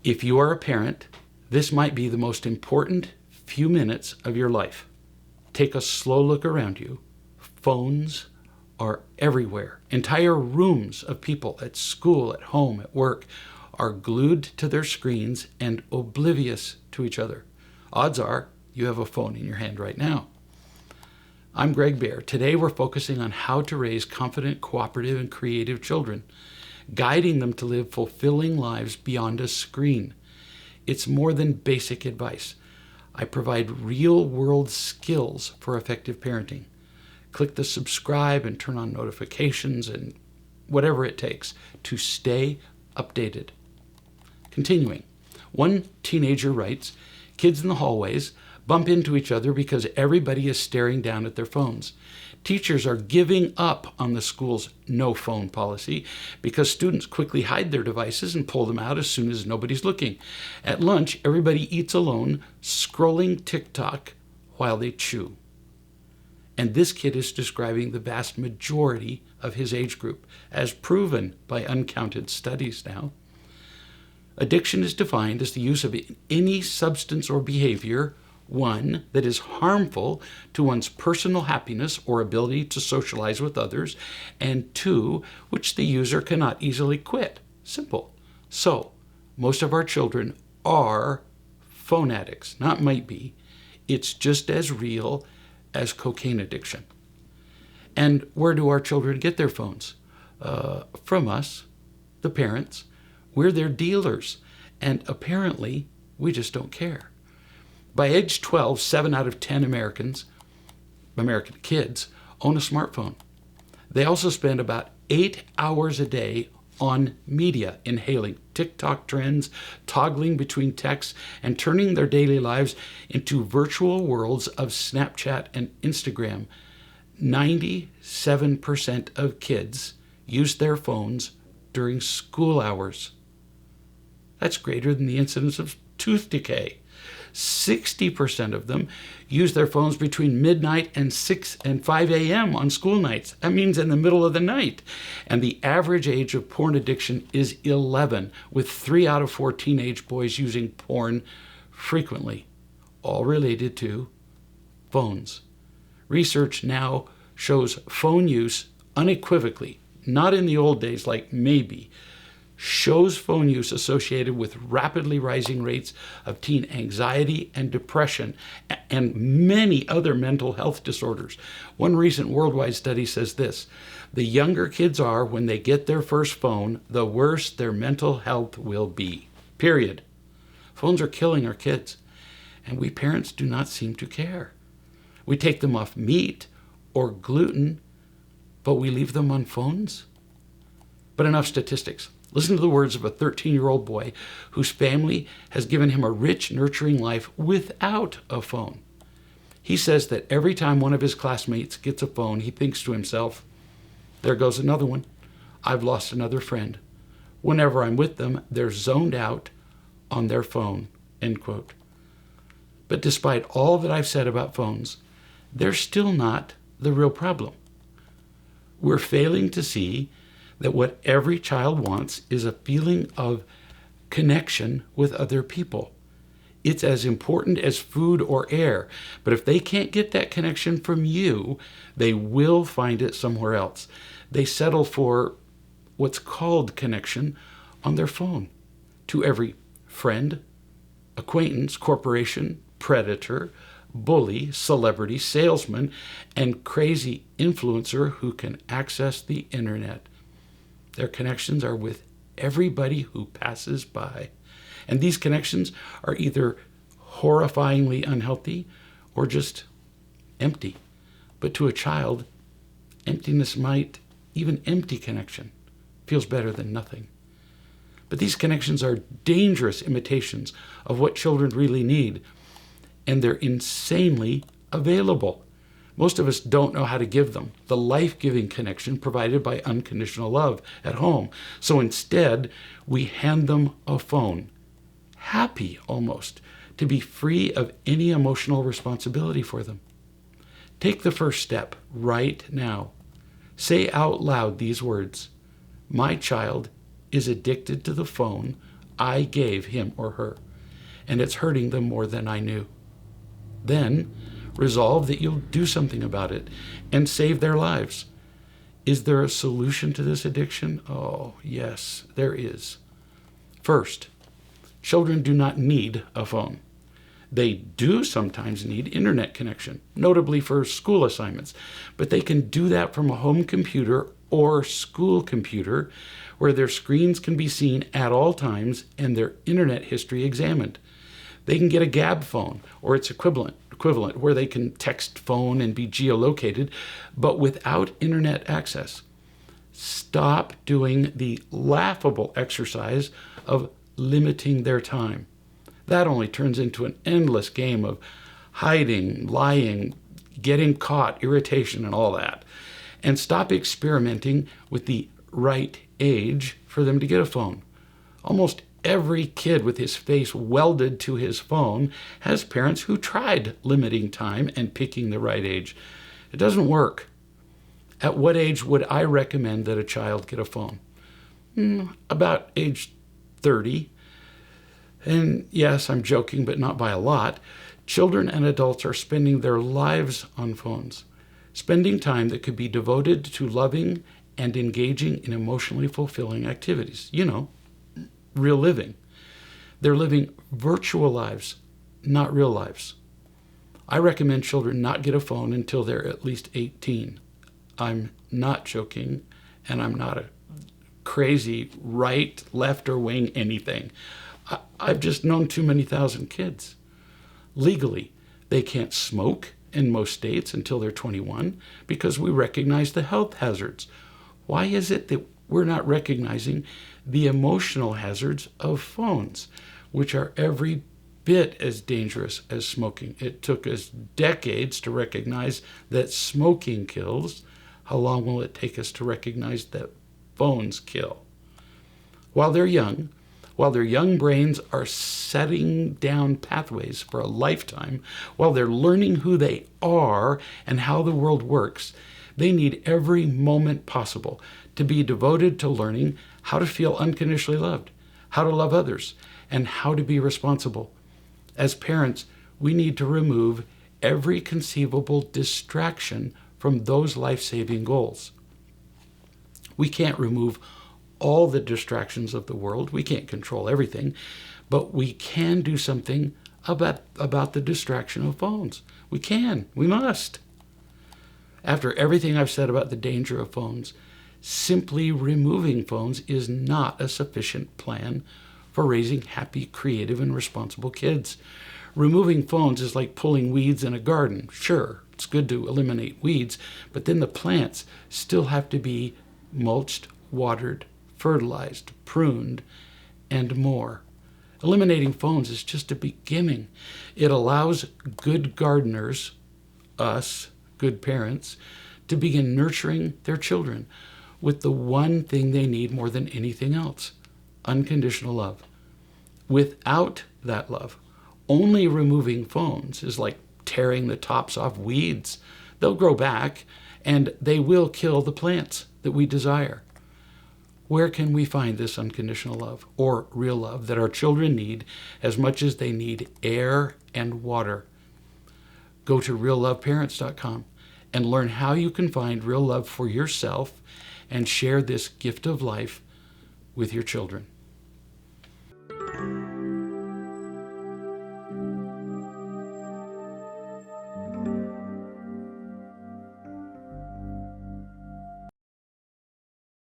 If you are a parent, this might be the most important few minutes of your life. Take a slow look around you. Phones are everywhere. Entire rooms of people at school, at home, at work are glued to their screens and oblivious to each other. Odds are you have a phone in your hand right now. I'm Greg Bear. Today we're focusing on how to raise confident, cooperative, and creative children, guiding them to live fulfilling lives beyond a screen. It's more than basic advice. I provide real-world skills for effective parenting. Click the subscribe and turn on notifications and whatever it takes to stay updated. Continuing, one teenager writes, "Kids in the hallways bump into each other because everybody is staring down at their phones. Teachers are giving up on the school's no phone policy because students quickly hide their devices and pull them out as soon as nobody's looking. At lunch, everybody eats alone, scrolling TikTok while they chew." And this kid is describing the vast majority of his age group, as proven by uncounted studies now. Addiction is defined as the use of any substance or behavior, one, that is harmful to one's personal happiness or ability to socialize with others, and two, which the user cannot easily quit. Simple. So, most of our children are phone addicts, not might be. It's just as real as cocaine addiction. And where do our children get their phones? From us, the parents. We're their dealers, and apparently we just don't care. By age 12, 7 out of 10 American kids, own a smartphone. They also spend about 8 hours a day on media, inhaling TikTok trends, toggling between texts, and turning their daily lives into virtual worlds of Snapchat and Instagram. 97% of kids use their phones during school hours. That's greater than the incidence of tooth decay. 60% of them use their phones between midnight and 6 and 5 a.m. on school nights. That means in the middle of the night. And the average age of porn addiction is 11, with 3 out of 4 teenage boys using porn frequently, all related to phones. Research now shows phone use unequivocally, not in the old days like maybe, shows phone use associated with rapidly rising rates of teen anxiety and depression and many other mental health disorders. One recent worldwide study says this: the younger kids are when they get their first phone, the worse their mental health will be. Period. Phones are killing our kids, and we parents do not seem to care. We take them off meat or gluten, but we leave them on phones? But enough statistics. Listen to the words of a 13-year-old boy whose family has given him a rich, nurturing life without a phone. He says that every time one of his classmates gets a phone, he thinks to himself, "There goes another one. I've lost another friend. Whenever I'm with them, they're zoned out on their phone," end quote. But despite all that I've said about phones, they're still not the real problem. We're failing to see that what every child wants is a feeling of connection with other people. It's as important as food or air, but if they can't get that connection from you, they will find it somewhere else. They settle for what's called connection on their phone, to every friend, acquaintance, corporation, predator, bully, celebrity, salesman, and crazy influencer who can access the internet. Their connections are with everybody who passes by. And these connections are either horrifyingly unhealthy or just empty. But to a child, emptiness might, even empty connection, feels better than nothing. But these connections are dangerous imitations of what children really need, and they're insanely available. Most of us don't know how to give them the life-giving connection provided by unconditional love at home. So instead, we hand them a phone, happy almost, to be free of any emotional responsibility for them. Take the first step right now. Say out loud these words: "My child is addicted to the phone. I gave him or her, and it's hurting them more than I knew. Then resolve that you'll do something about it and save their lives. Is there a solution to this addiction? Oh, yes, there is. First, children do not need a phone. They do sometimes need internet connection, notably for school assignments, but they can do that from a home computer or school computer where their screens can be seen at all times and their internet history examined. They can get a Gab phone or its equivalent where they can text phone and be geolocated, but without internet access. Stop doing the laughable exercise of limiting their time. That only turns into an endless game of hiding, lying, getting caught, irritation, and all that. And stop experimenting with the right age for them to get a phone. Almost every kid with his face welded to his phone has parents who tried limiting time and picking the right age. It doesn't work. At what age would I recommend that a child get a phone? About age 30. And yes, I'm joking, but not by a lot. Children and adults are spending their lives on phones, spending time that could be devoted to loving and engaging in emotionally fulfilling activities. Real living. They're living virtual lives, not real lives. I recommend children not get a phone until they're at least 18. I'm not joking, and I'm not a crazy right, left, or wing anything. I've just known too many thousand kids. Legally, they can't smoke in most states until they're 21 because we recognize the health hazards. Why is it that we're not recognizing the emotional hazards of phones, which are every bit as dangerous as smoking? It took us decades to recognize that smoking kills. How long will it take us to recognize that phones kill? While their young brains are setting down pathways for a lifetime, while they're learning who they are and how the world works, they need every moment possible to be devoted to learning how to feel unconditionally loved, how to love others, and how to be responsible. As parents, we need to remove every conceivable distraction from those life-saving goals. We can't remove all the distractions of the world. We can't control everything, but we can do something about the distraction of phones. We must. After everything I've said about the danger of phones, simply removing phones is not a sufficient plan for raising happy, creative, and responsible kids. Removing phones is like pulling weeds in a garden. Sure, it's good to eliminate weeds, but then the plants still have to be mulched, watered, fertilized, pruned, and more. Eliminating phones is just a beginning. It allows good gardeners, us, good parents, to begin nurturing their children with the one thing they need more than anything else: unconditional love. Without that love, only removing phones is like tearing the tops off weeds. They'll grow back, and they will kill the plants that we desire. Where can we find this unconditional love, or real love, that our children need as much as they need air and water? Go to realloveparents.com and learn how you can find real love for yourself and share this gift of life with your children.